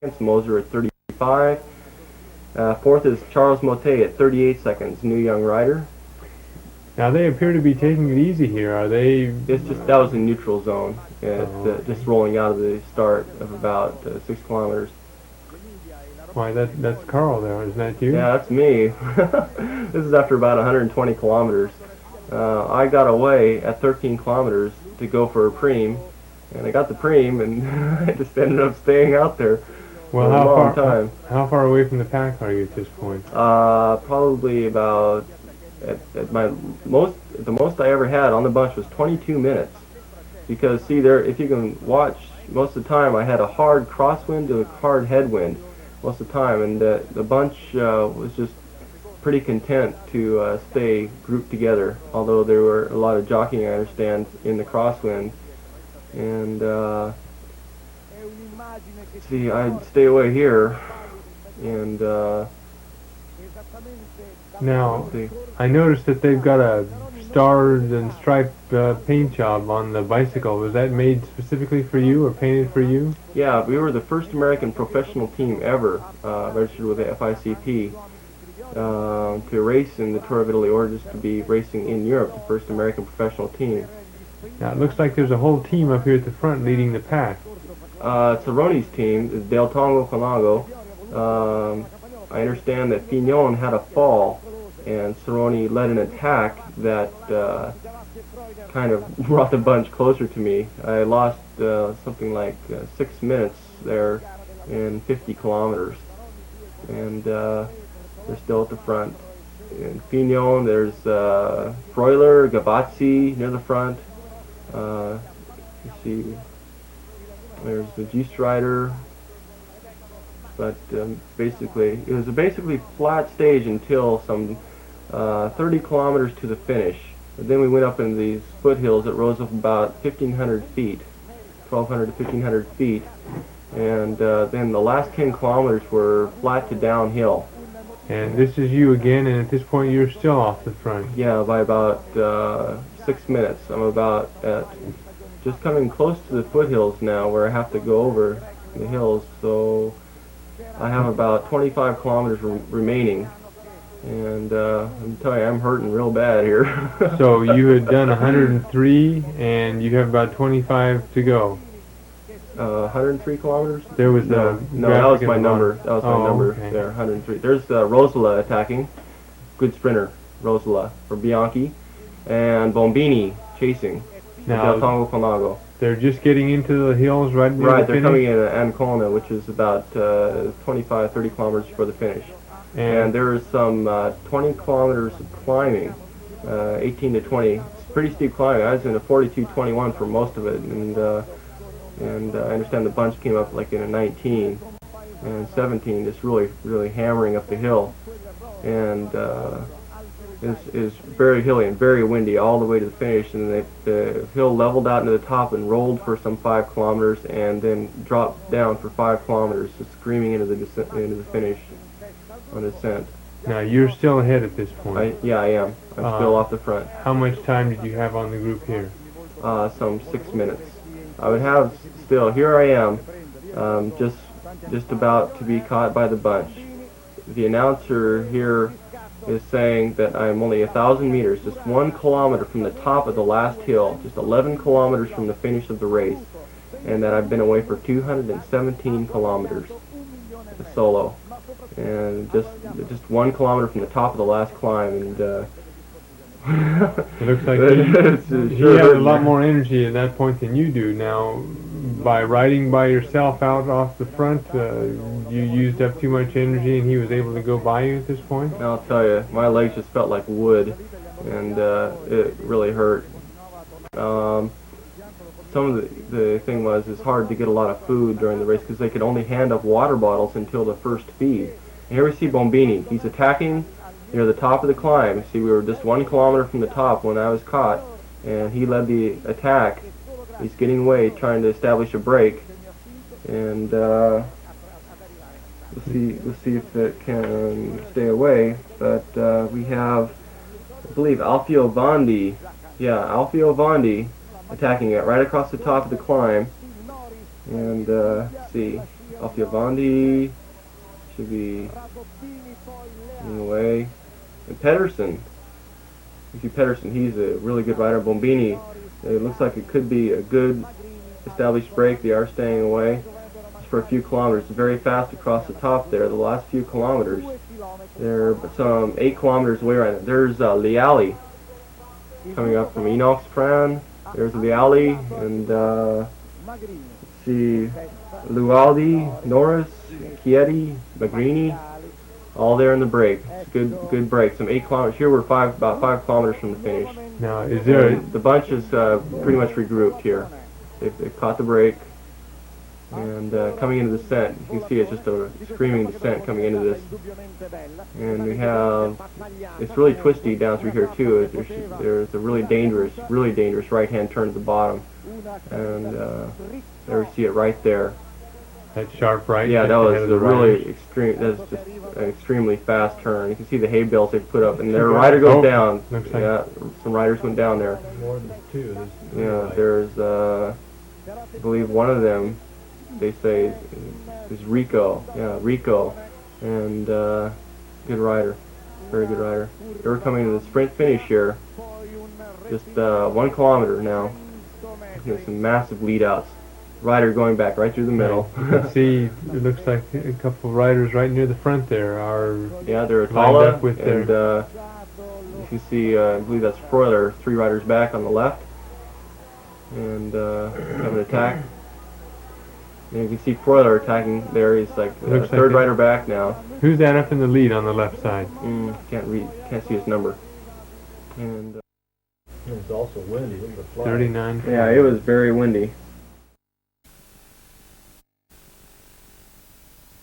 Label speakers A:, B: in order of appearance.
A: Moser at 35. Fourth is Charles Motte at 38 seconds, new young rider.
B: Now they appear to be taking it easy here. Are they?
A: That was in neutral zone. Just rolling out of the start of about 6 kilometers.
B: Why, that's Carl there, isn't that you?
A: Yeah, that's me. This is after about 120 kilometers. I got away at 13 kilometers to go for a preem, and I got the preem, and I just ended up staying out there
B: Well,
A: for a long time.
B: How far away from the pack are you at this point?
A: Probably about at the most I ever had on the bunch was 22 minutes. Because see there, if you can watch, most of the time I had a hard crosswind to a hard headwind most of the time, and the bunch was just pretty content to stay grouped together. Although there were a lot of jockeying, I understand, in the crosswind, and see, I'd stay away here, and
B: now I noticed that they've got a stars and striped paint job on the bicycle. Was that made specifically for you or painted for you?
A: Yeah, we were the first American professional team ever registered with the FICP to race in the Tour of Italy, or just to be racing in Europe, the first American professional team.
B: Now it looks like there's a whole team up here at the front leading the pack.
A: Cerrone's team is Del Tongo Conago. I understand that Fignon had a fall, and Cerrone led an attack that kind of brought the bunch closer to me. I lost something like 6 minutes there in 50 kilometers, and they're still at the front. In Fignon, there's Freuler, Gavazzi near the front. You see, there's the G-Strider. But basically, it was a basically flat stage until some 30 kilometers to the finish. But then we went up in these foothills that rose up about 1,500 feet, 1,200 to 1,500 feet, and then the last 10 kilometers were flat to downhill.
B: And this is you again, and at this point you're still off the front.
A: Yeah, by about 6 minutes. I'm about at just coming close to the foothills now, where I have to go over the hills. So I have about 25 kilometers remaining, and I'm telling you, I'm hurting real bad here.
B: So you had done 103, and you have about 25 to go.
A: 103 kilometers?
B: There was
A: no, that was my number. That was my number
B: okay.
A: there, 103. There's Rosola attacking, good sprinter, Rosola for Bianchi, and Bombini chasing,
B: Now,
A: Del Tongo Conago.
B: They're just getting into the hills right near
A: Right,
B: the
A: they're
B: finish?
A: coming in at Ancona, which is about 25, 30 kilometers before the finish. And there is some 20 kilometers of climbing, 18 to 20. It's pretty steep climbing. I was in a 42.21 for most of it, and I understand the bunch came up like in a 19 and 17, just really hammering up the hill. And is very hilly and very windy all the way to the finish, and the hill leveled out into the top and rolled for some 5 kilometers, and then dropped down for 5 kilometers, just screaming into the finish on descent.
B: Now you're still ahead at this point.
A: I am. I'm still off the front.
B: How much time did you have on the group here?
A: Some 6 minutes. I would have still. Here I am, just about to be caught by the bunch. The announcer here is saying that I'm only 1,000 meters, just 1 kilometer from the top of the last hill, just 11 kilometers from the finish of the race, and that I've been away for 217 kilometers solo, and just 1 kilometer from the top of the last climb, and
B: it looks like he had a lot more energy at that point than you do. Now, by riding by yourself out off the front, you used up too much energy, and he was able to go by you at this point?
A: I'll tell you, my legs just felt like wood, and it really hurt. Some of the thing was, it's hard to get a lot of food during the race because they could only hand up water bottles until the first feed. And here we see Bombini. He's attacking near the top of the climb. See, we were just 1 kilometer from the top when I was caught, and he led the attack. He's getting away, trying to establish a break, and we'll see if it can stay away. But we have, I believe, Alfio Bondi. Yeah, Alfio Bondi attacking it right across the top of the climb, And let's see, Alfiavandi should be in the way. And Pedersen, you see Pedersen, he's a really good rider. Bombini, it looks like it could be a good established break. They are staying away just for a few kilometers. Very fast across the top there. The last few kilometers, they're some 8 kilometers away right now. There's Leali coming up from Enox Pran. There's Leali and let's see, Lualdi, Norris, Chieti, Magrini, all there in the break. It's good break. Some 8 kilometers. Here we're about 5 kilometers from the finish.
B: Now, is there
A: And the bunch is pretty much regrouped here. They've caught the break, and coming into the descent, you can see it's just a screaming descent coming into this. And we have, it's really twisty down through here too. There's a really dangerous right-hand turn at the bottom, and there we see it right there.
B: that sharp right?
A: Yeah, that
B: just ahead
A: was
B: of the
A: a really
B: riders?
A: extreme. That's just an extremely fast turn. You can see the hay bales they put up, and their rider goes
B: Oh,
A: down.
B: looks like-
A: Yeah, some riders went down there.
C: More than 2.
A: Yeah, there's I believe one of them, they say, is Rico. Yeah, Rico, and good rider, very good rider. They were coming to the sprint finish here, just 1 kilometer now. You know, some massive lead outs. Rider going back right through the middle.
B: You can see, it looks like a couple of riders right near the front there are
A: Yeah, they're
B: lined
A: Atala,
B: up with
A: and you can see, I believe that's Freuler, 3 riders back on the left, and have an attack. And you can see Freuler attacking there. He's like the
B: Looks like
A: third
B: it.
A: rider back now.
B: Who's that up in the lead on the left side?
A: Can't see his number. And
C: It's also windy. Look at the flag.
B: 39.
A: yeah, it was very windy.